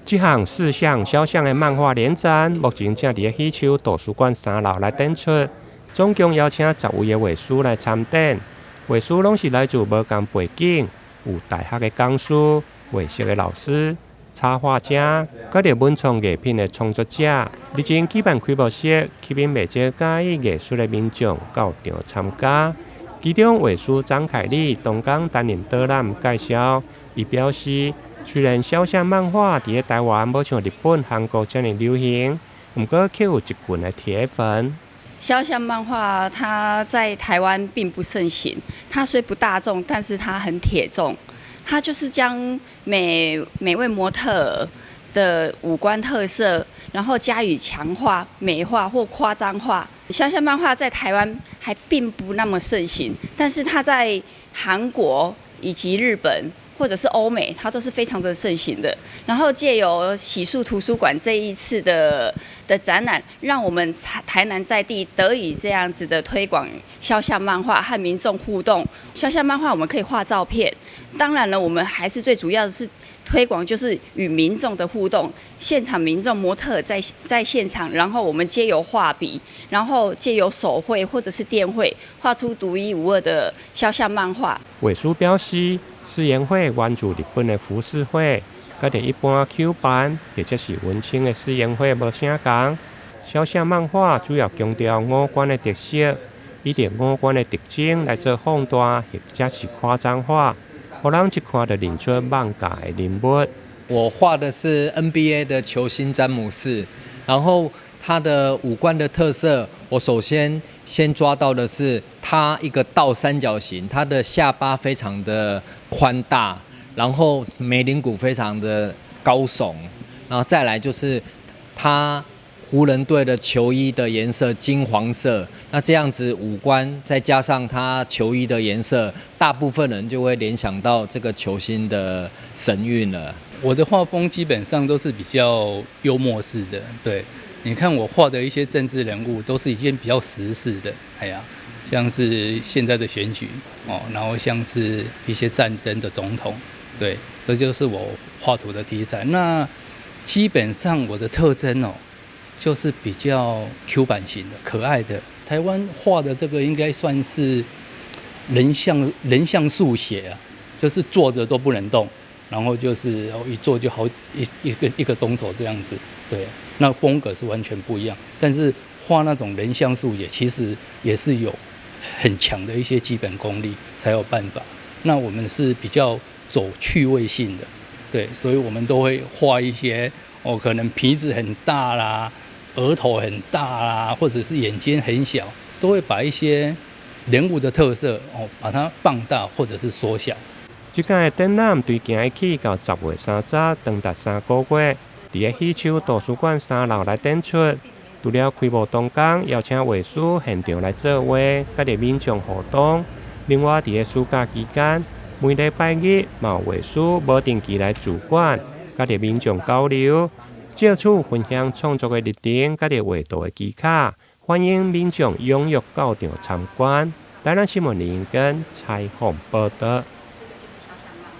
这项4项小项的漫画联展，目前正伫喜秋图书馆3楼来展出，总共邀请10位的画师来参展。画师拢是来自无同背景，有大学的讲师、画室的老师、插画家，佮着文创艺品的创作者。日前举办开幕式，吸引未少介意艺术的民众到场参加。其中画师张凯丽同工担任导览介绍，伊表示。虽然小象漫画伫台湾无像日本、韩国这么流行，不过却有一群的铁粉。肖像漫画它在台湾并不盛行，它虽不大众，但是它很铁重。它就是将每位模特的五官特色，然后加以强化、美化或夸张化。肖像漫画在台湾还并不那么盛行，但是它在韩国以及日本。或者是欧美，它都是非常的盛行的。然后借由喜树图书馆这一次的展览，让我们台南在地得以这样子的推广肖像漫画和民众互动。肖像漫画我们可以画照片，当然了，我们还是最主要的是推广就是与民众的互动。现场民众模特在现场，然后我们借由画笔，然后借由手绘或者是电绘，画出独一无二的肖像漫画。画师表示。试演会源自日本的浮世绘，佮着一般 Q 版或者是文青的试演会无啥共。肖像漫画主要强调五官的特色，以着五官的特征来做放大或者是夸张化，互人一看就认出漫画的人物。我画的是 NBA 的球星詹姆斯，然后他的五官的特色，我先抓到的是他一个倒三角形，他的下巴非常的宽大，然后眉棱骨非常的高耸，然后再来就是他湖人队的球衣的颜色金黄色，那这样子五官再加上他球衣的颜色，大部分人就会联想到这个球星的神韵了。我的画风基本上都是比较幽默式的，对。你看我画的一些政治人物，都是一件比较时事的，像是现在的选举哦，然后像是一些战争的总统，对，这就是我画图的题材。那基本上我的特征哦，就是比较 Q 版型的、可爱的。台湾画的这个应该算是人像速写啊，就是坐着都不能动。然后就是一坐就好一个钟头这样子，对，那风格是完全不一样。但是画那种人像速写，其实也是有很强的一些基本功力才有办法。那我们是比较走趣味性的，对，所以我们都会画一些可能鼻子很大啦，额头很大啦，或者是眼睛很小，都会把一些人物的特色把它放大或者是缩小。即届的展览推行起到10月30日，长达3个月，伫喜秋图书馆3楼来展出。除了开幕当天邀请画师现场来作画，甲着民众互动。另外，伫暑假期间，每礼拜日嘛有画师无定期来主馆，甲着民众交流，借此分享创作的历程，甲着画图的技巧，欢迎民众踊跃到场参观。台南新闻林跟采访报道。